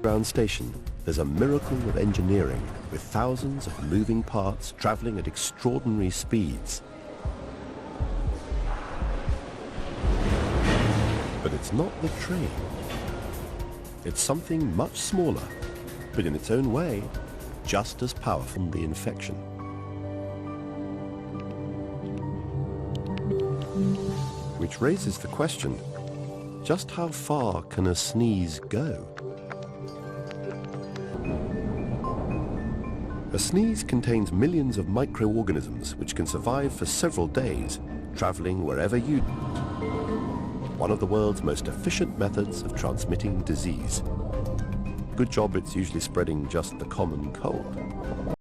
Ground station, there's a miracle of engineering with thousands of moving parts traveling at extraordinary speeds. But it's not the train. It's something much smaller, but in its own way, just as powerful as the infection. Which raises the question, just how far can a sneeze go? A sneeze contains millions of microorganisms which can survive for several days, traveling wherever you... One of the world's most efficient methods of transmitting disease. Good job it's usually spreading just the common cold.